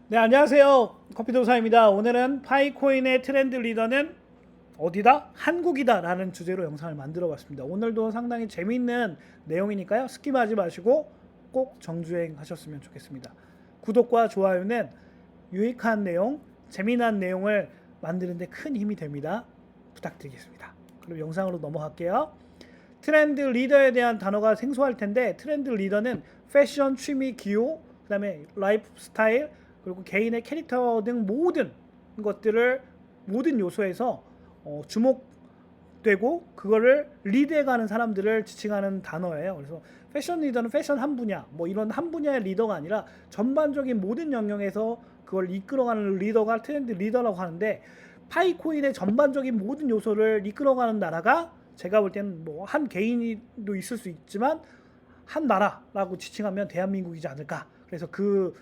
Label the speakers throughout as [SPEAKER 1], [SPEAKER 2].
[SPEAKER 1] 네, 안녕하세요. 커피도사입니다. 오늘은 파이코인의 트렌드 리더는 어디다? 한국이다 라는 주제로 영상을 만들어 봤습니다. 오늘도 상당히 재미있는 내용이니까요. 스킵하지 마시고 꼭 정주행 하셨으면 좋겠습니다. 구독과 좋아요는 유익한 내용, 재미난 내용을 만드는 데 큰 힘이 됩니다. 부탁드리겠습니다. 그럼 영상으로 넘어갈게요. 트렌드 리더에 대한 단어가 생소할 텐데, 트렌드 리더는 패션, 취미, 기호, 그 다음에 라이프 스타일, 그리고 개인의 캐릭터 등 모든 것들을, 모든 요소에서 주목되고 그거를 리드해가는 사람들을 지칭하는 단어예요. 그래서 패션 리더는 패션 한 분야, 뭐 이런 한 분야의 리더가 아니라 전반적인 모든 영역에서 그걸 이끌어가는 리더가 트렌드 리더라고 하는데, 파이코인의 전반적인 모든 요소를 이끌어가는 나라가 제가 볼 때는 뭐 한 개인도 있을 수 있지만 한 나라라고 지칭하면 대한민국이지 않을까. 그래서 그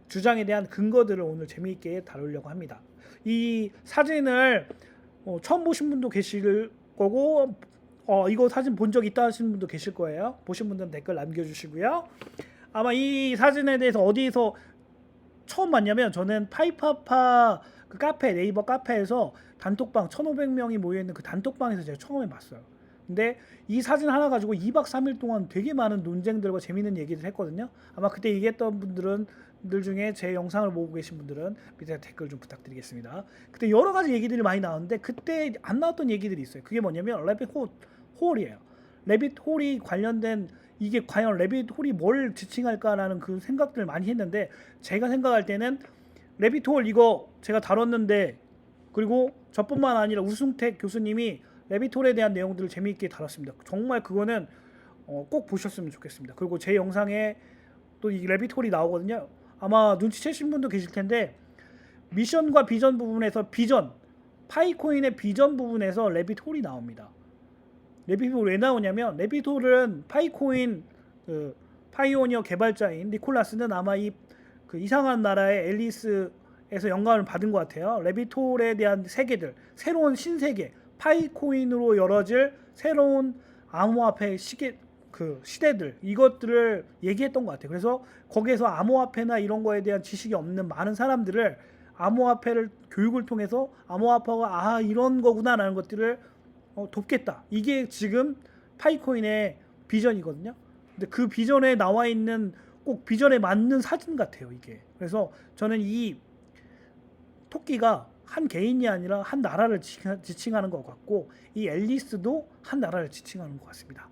[SPEAKER 1] 주장에 대한 근거들을 오늘 재미있게 다루려고 합니다. 이 사진을 처음 보신 분도 계실 거고, 이거 사진 본 적 있다 하시는 분도 계실 거예요. 보신 분들은 댓글 남겨주시고요. 아마 이 사진에 대해서 어디서 처음 봤냐면, 저는 파이파파 그 카페, 네이버 카페에서 단톡방 1,500명이 모여있는 그 단톡방에서 제가 처음에 봤어요. 근데 이 사진 하나 가지고 2박 3일 동안 되게 많은 논쟁들과 재밌는 얘기를 했거든요. 아마 그때 얘기했던 분들 중에 제 영상을 보고 계신 분들은 밑에 댓글 좀 부탁드리겠습니다. 그때 여러 가지 얘기들이 많이 나왔는데, 그때 안 나왔던 얘기들이 있어요. 그게 뭐냐면 레빗 홀이에요. 레빗 홀이 관련된, 이게 과연 레빗 홀이 뭘 지칭할까라는 그 생각들을 많이 했는데, 제가 생각할 때는 레빗 홀 이거 제가 다뤘는데, 그리고 저뿐만 아니라 우승택 교수님이 레빗홀에 대한 내용들을 재미있게 다뤘습니다. 정말 그거는 꼭 보셨으면 좋겠습니다. 그리고 제 영상에 또 이 레빗홀이 나오거든요. 아마 눈치채신 분도 계실 텐데, 미션과 비전 부분에서 파이코인의 비전 부분에서 레빗홀이 나옵니다. 레빗홀 왜 나오냐면, 레빗홀은 파이코인 그 파이오니어 개발자인 니콜라스는 아마 그 이상한 나라의 앨리스에서 영감을 받은 것 같아요. 레빗홀에 대한 세계들, 새로운 신세계, 파이코인으로 열어질 새로운 암호화폐 시대들, 이것들을 얘기했던 것 같아요. 그래서 거기에서 암호화폐나 이런 거에 대한 지식이 없는 많은 사람들을 암호화폐를 교육을 통해서 암호화폐가 이런 거구나라는 것들을 돕겠다. 이게 지금 파이코인의 비전이거든요. 근데 그 비전에 나와 있는, 꼭 비전에 맞는 사진 같아요, 이게. 그래서 저는 이 토끼가 한 개인이 아니라 한 나라를 지칭하는 것 같고, 이 앨리스도 한 나라를 지칭하는 것 같습니다.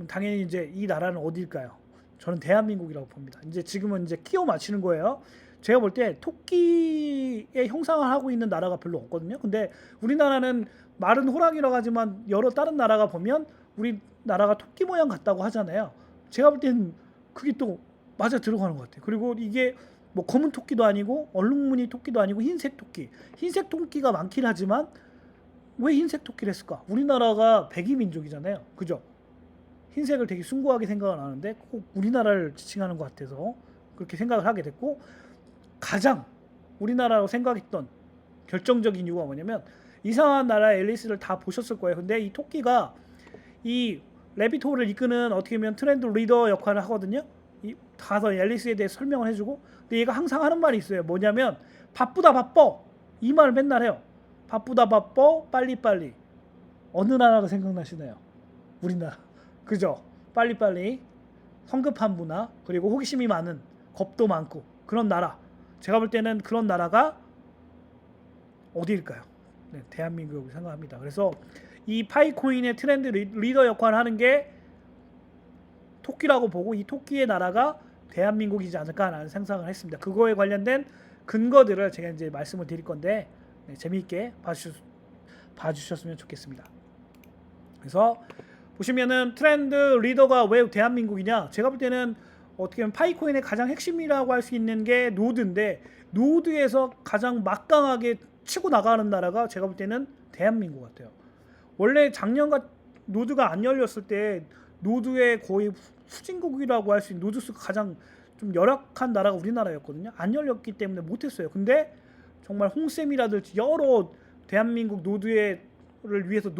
[SPEAKER 1] 당연히 이제 이 나라는 어딜까요? 저는 대한민국이라고 봅니다. 이제 지금은 이제 끼워 맞히는 거예요. 제가 볼 때 토끼의 형상을 하고 있는 나라가 별로 없거든요. 근데 우리나라는 말은 호랑이라고 하지만 여러 다른 나라가 보면 우리나라가 토끼 모양 같다고 하잖아요. 제가 볼 때는 그게 또 맞아 들어가는 것 같아요. 그리고 이게 뭐 검은 토끼도 아니고 얼룩무늬 토끼도 아니고 흰색 토끼. 흰색 토끼가 많긴 하지만 왜 흰색 토끼를 했을까? 우리나라가 백이 민족이잖아요. 그죠? 흰색을 되게 숭고하게 생각을 하는데 꼭 우리나라를 지칭하는 것 같아서 그렇게 생각을 하게 됐고, 가장 우리나라로 생각했던 결정적인 이유가 뭐냐면, 이상한 나라의 앨리스를 다 보셨을 거예요. 근데 이 토끼가 이 레빗홀을 이끄는, 어떻게 보면 트렌드 리더 역할을 하거든요. 가서 앨리스에 대해 설명을 해주고. 근데 얘가 항상 하는 말이 있어요. 뭐냐면, 바쁘다 바빠, 이 말을 맨날 해요. 바쁘다 바빠, 빨리빨리. 어느 나라가 생각나시나요? 우리나라. 그죠? 빨리빨리, 성급한 문화, 그리고 호기심이 많은, 겁도 많고 그런 나라. 제가 볼 때는 그런 나라가 어디일까요? 네, 대한민국이라고 생각합니다. 그래서 이 파이코인의 트렌드 리더 역할을 하는 게 토끼라고 보고, 이 토끼의 나라가 대한민국이지 않을까라는 상상을 했습니다. 그거에 관련된 근거들을 제가 이제 말씀을 드릴 건데, 네, 재미있게 봐주셨으면 좋겠습니다. 그래서 보시면은 트렌드 리더가 왜 대한민국이냐? 제가 볼 때는 어떻게 보면 파이코인의 가장 핵심이라고 할 수 있는 게 노드인데, 노드에서 가장 막강하게 치고 나가는 나라가 제가 볼 때는 대한민국 같아요. 원래 작년과 노드가 안 열렸을 때 노드의 거의 후진국이라고 할 수 있는, 노드수가 가장 좀 열악한 나라가 우리나라였거든요. 안 열렸기 때문에 못했어요. 근데 정말 홍쌤이라든지 여러 대한민국 노드를 위해서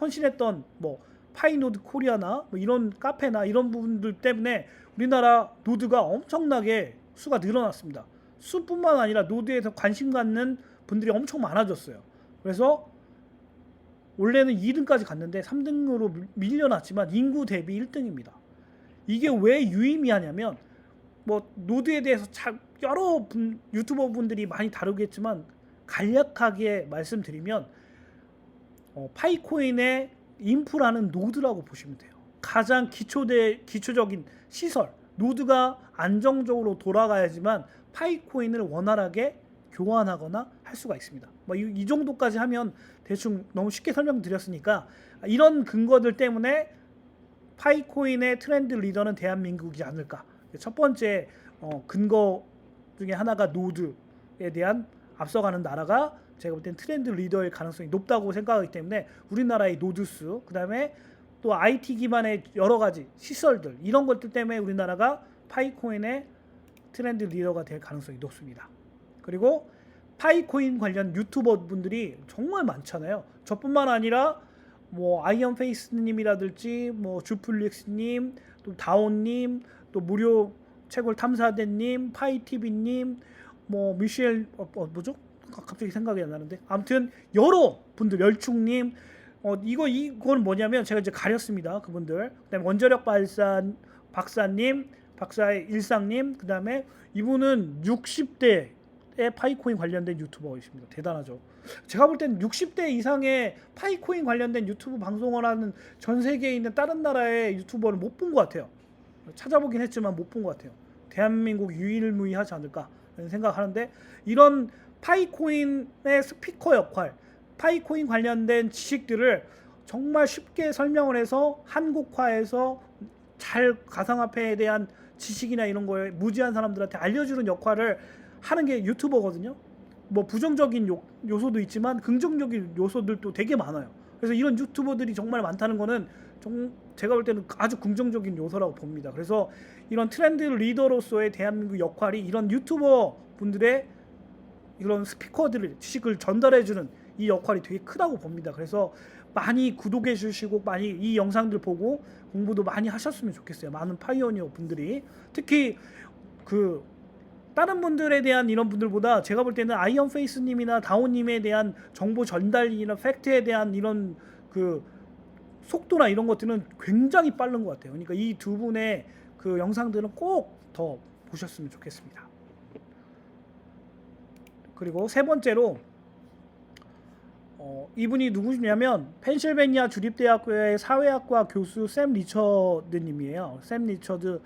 [SPEAKER 1] 헌신했던 뭐 파이노드 코리아나 뭐 이런 카페나 이런 부분들 때문에 우리나라 노드가 엄청나게 수가 늘어났습니다. 수뿐만 아니라 노드에서 관심 갖는 분들이 엄청 많아졌어요. 그래서 원래는 2등까지 갔는데 3등으로 밀려났지만 인구 대비 1등입니다. 이게 왜 유의미하냐면 뭐 노드에 대해서 여러 유튜버 분들이 많이 다루겠지만 간략하게 말씀드리면 파이코인의 인프라는 노드라고 보시면 돼요. 가장 기초적인 시설, 노드가 안정적으로 돌아가야지만 파이코인을 원활하게 교환하거나 할 수가 있습니다. 뭐 이 정도까지 하면 대충 너무 쉽게 설명드렸으니까 이런 근거들 때문에 파이코인의 트렌드 리더는 대한민국이지 않을까. 첫 번째 근거 중에 하나가 노드에 대한 앞서가는 나라가 제가 볼 땐 트렌드 리더일 가능성이 높다고 생각하기 때문에 우리나라의 노드수, 그 다음에 또 IT 기반의 여러 가지 시설들, 이런 것들 때문에 우리나라가 파이코인의 트렌드 리더가 될 가능성이 높습니다. 그리고 파이코인 관련 유튜버 분들이 정말 많잖아요. 저뿐만 아니라 뭐 아이언페이스님이라든지 뭐 주플릭스님, 또 다온님, 또 무료 채굴 탐사대님, 파이티비님, 뭐 미셸 뭐죠? 갑자기 생각이 안 나는데 아무튼 여러 분들, 열충님, 이건 뭐냐면 제가 이제 가렸습니다. 그분들. 그다음에 원자력 박사님, 박사의 일상님, 그다음에 이분은 60대에 파이코인 관련된 유튜버이십니다. 대단하죠. 제가 볼 땐 60대 이상의 파이코인 관련된 유튜브 방송을 하는 전 세계에 있는 다른 나라의 유튜버를 못 본 것 같아요. 찾아보긴 했지만 못 본 것 같아요. 대한민국 유일무이하지 않을까 생각하는데, 이런 파이코인의 스피커 역할, 파이코인 관련된 지식들을 정말 쉽게 설명을 해서 한국화해서 잘 가상화폐에 대한 지식이나 이런 거에 무지한 사람들한테 알려주는 역할을 하는 게 유튜버거든요. 뭐 부정적인 요소도 있지만 긍정적인 요소들도 되게 많아요. 그래서 이런 유튜버들이 정말 많다는 거는 제가 볼 때는 아주 긍정적인 요소라고 봅니다. 그래서 이런 트렌드 리더로서의 대한민국 역할이 이런 유튜버 분들의 이런 스피커들을 지식을 전달해주는 이 역할이 되게 크다고 봅니다. 그래서 많이 구독해 주시고 많이 이 영상들 보고 공부도 많이 하셨으면 좋겠어요. 많은 파이오니어 분들이. 특히 그 다른 분들에 대한 이런 분들보다 제가 볼 때는 아이언페이스님이나 다온님에 대한 정보 전달이나 팩트에 대한 이런 그 속도나 이런 것들은 굉장히 빠른 것 같아요. 그러니까 이 두 분의 그 영상들은 꼭 더 보셨으면 좋겠습니다. 그리고 세 번째로 이분이 누구냐면 펜실베니아 주립대학교의 사회학과 교수 샘 리처드님이에요. 샘 리처드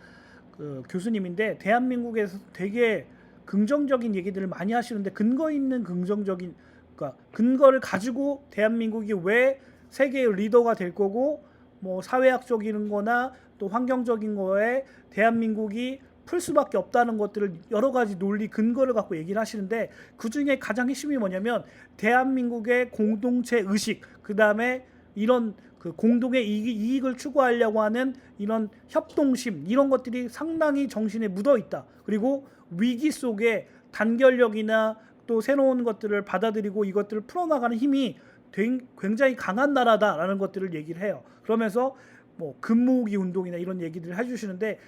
[SPEAKER 1] 그 교수님인데 대한민국에서 되게 긍정적인 얘기들을 많이 하시는데 근거 있는 긍정적인, 그러니까 근거를 가지고 대한민국이 왜 세계의 리더가 될 거고 뭐 사회학적인 거나 또 환경적인 거에 대한민국이 풀 수밖에 없다는 것들을 여러 가지 논리 근거를 갖고 얘기를 하시는데, 그 중에 가장 핵심이 뭐냐면 대한민국의 공동체 의식, 그 다음에 이런 그 공동의 이익을 추구하려고 하는 이런 협동심, 이런 것들이 상당히 정신에 묻어 있다. 그리고 위기 속에 단결력이나 또 새로운 것들을 받아들이고 이것들을 풀어나가는 힘이 굉장히 강한 나라다라는 것들을 얘기를 해요. 그러면서 뭐 금모으기 운동이나 이런 얘기들을 해주시는데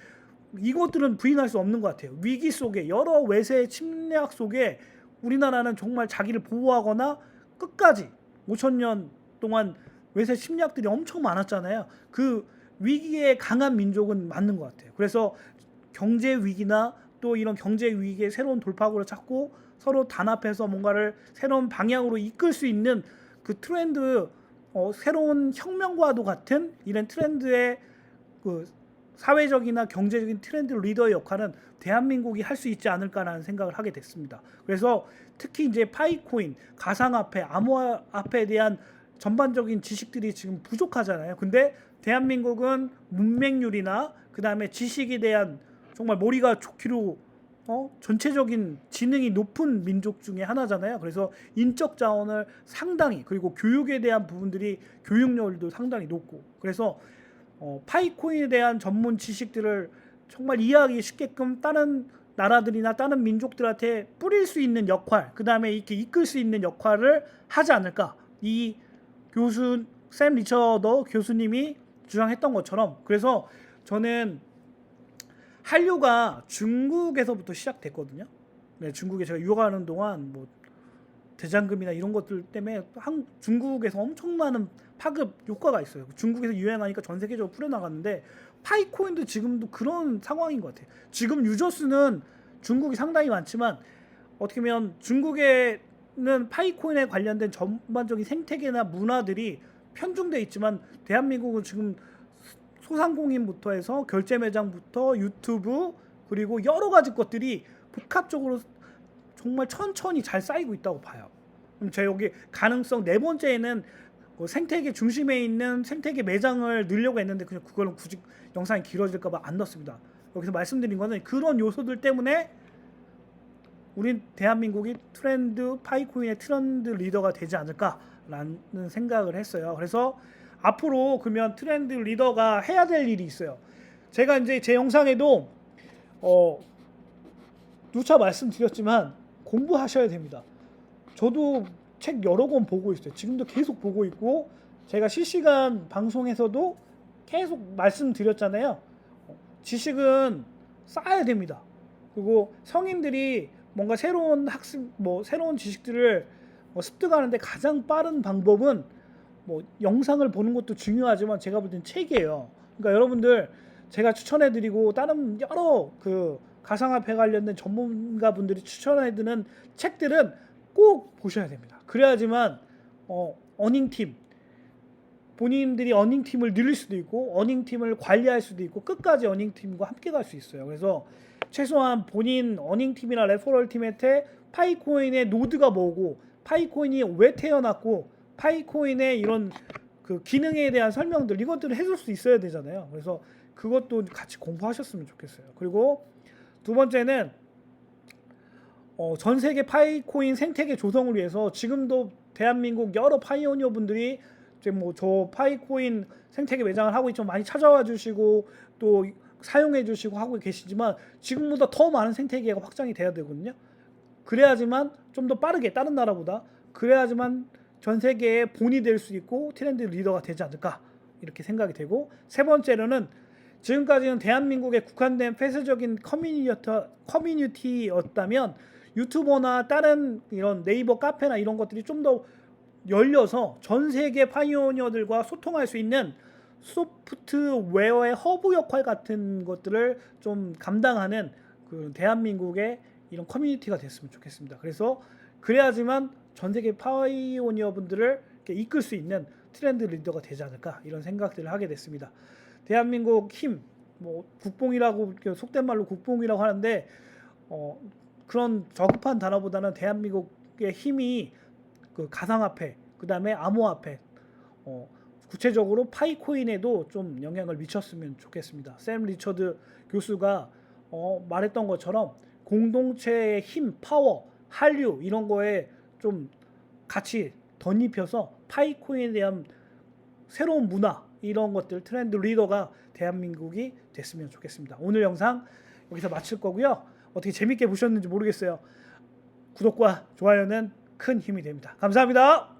[SPEAKER 1] 이것들은 부인할 수 없는 것 같아요. 위기 속에 여러 외세의 침략 속에 우리나라는 정말 자기를 보호하거나 끝까지 5,000년 동안 외세 침략들이 엄청 많았잖아요. 그 위기에 강한 민족은 맞는 것 같아요. 그래서 경제 위기나 또 이런 경제 위기의 새로운 돌파구를 찾고 서로 단합해서 뭔가를 새로운 방향으로 이끌 수 있는 그 트렌드, 새로운 혁명과도 같은 이런 트렌드의 그 사회적이나 경제적인 트렌드 리더의 역할은 대한민국이 할 수 있지 않을까라는 생각을 하게 됐습니다. 그래서 특히 이제 파이코인, 가상화폐, 암호화폐에 대한 전반적인 지식들이 지금 부족하잖아요. 근데 대한민국은 문맹률이나 그 다음에 지식에 대한 정말 머리가 좋기로 전체적인 지능이 높은 민족 중에 하나잖아요. 그래서 인적 자원을 상당히, 그리고 교육에 대한 부분들이 교육열도 상당히 높고, 그래서 파이코인에 대한 전문 지식들을 정말 이해하기 쉽게끔 다른 나라들이나 다른 민족들한테 뿌릴 수 있는 역할, 그 다음에 이렇게 이끌 수 있는 역할을 하지 않을까. 이 교수 샘 리처더 교수님이 주장했던 것처럼. 그래서 저는 한류가 중국에서부터 시작됐거든요. 네, 중국에 제가 유학하는 동안 뭐 대장금이나 이런 것들 때문에 중국에서 엄청나는 파급 효과가 있어요. 중국에서 유행하니까 전 세계적으로 풀려나갔는데 파이코인도 지금도 그런 상황인 것 같아요. 지금 유저 수는 중국이 상당히 많지만 어떻게 보면 중국에는 파이코인에 관련된 전반적인 생태계나 문화들이 편중돼 있지만 대한민국은 지금 소상공인부터 해서 결제 매장부터 유튜브 그리고 여러 가지 것들이 복합적으로 정말 천천히 잘 쌓이고 있다고 봐요. 그럼 제가 여기 가능성 네 번째에는 생태계 중심에 있는 생태계 매장을 넣으려고 했는데 그냥 그거는 굳이 영상이 길어질까봐 안 넣었습니다. 여기서 말씀드린 거는 그런 요소들 때문에 우린 대한민국이 파이코인의 트렌드 리더가 되지 않을까라는 생각을 했어요. 그래서 앞으로 그러면 트렌드 리더가 해야 될 일이 있어요. 제가 이제 제 영상에도 누차 말씀드렸지만 공부하셔야 됩니다. 저도 책 여러 권 보고 있어요. 지금도 계속 보고 있고 제가 실시간 방송에서도 계속 말씀드렸잖아요. 지식은 쌓아야 됩니다. 그리고 성인들이 뭔가 새로운 학습, 새로운 지식들을 습득하는데 가장 빠른 방법은 영상을 보는 것도 중요하지만 제가 볼 땐 책이에요. 그러니까 여러분들 제가 추천해드리고 다른 여러 가상화폐 관련된 전문가분들이 추천해드리는 책들은 꼭 보셔야 됩니다. 그래야지만 어닝팀 본인들이 어닝팀을 늘릴 수도 있고 어닝팀을 관리할 수도 있고 끝까지 어닝팀과 함께 갈 수 있어요. 그래서 최소한 본인 어닝팀이나 레퍼럴팀한테 파이코인의 노드가 뭐고 파이코인이 왜 태어났고 파이코인의 이런 기능에 대한 설명들 이것들을 해줄 수 있어야 되잖아요. 그래서 그것도 같이 공부하셨으면 좋겠어요. 그리고 두 번째는 전 세계 파이코인 생태계 조성을 위해서 지금도 대한민국 여러 파이오니어 분들이 이제 저 파이코인 생태계 매장을 하고 있지만 많이 찾아와 주시고 또 사용해 주시고 하고 계시지만 지금보다 더 많은 생태계가 확장이 돼야 되거든요. 그래야지만 좀 더 빠르게 다른 나라보다 그래야지만 전 세계의 본이 될 수 있고 트렌드 리더가 되지 않을까 이렇게 생각이 되고 세 번째로는 지금까지는 대한민국에 국한된 폐쇄적인 커뮤니티였다면 유튜버나 다른 이런 네이버 카페나 이런 것들이 좀 더 열려서 전 세계 파이오니어들과 소통할 수 있는 소프트웨어의 허브 역할 같은 것들을 좀 감당하는 대한민국의 이런 커뮤니티가 됐으면 좋겠습니다. 그래서 그래야지만 전 세계 파이오니어 분들을 이끌 수 있는 트렌드 리더가 되지 않을까 이런 생각들을 하게 됐습니다. 대한민국 힘, 국뽕이라고 속된 말로 국뽕이라고 하는데 그런 저급한 단어보다는 대한민국의 힘이 가상화폐, 그 다음에 암호화폐, 구체적으로 파이코인에도 좀 영향을 미쳤으면 좋겠습니다. 샘 리처드 교수가 말했던 것처럼 공동체의 힘, 파워, 한류 이런 거에 좀 같이 덧입혀서 파이코인에 대한 새로운 문화 이런 것들 트렌드 리더가 대한민국이 됐으면 좋겠습니다. 오늘 영상 여기서 마칠 거고요. 어떻게 재밌게 보셨는지 모르겠어요. 구독과 좋아요는 큰 힘이 됩니다. 감사합니다.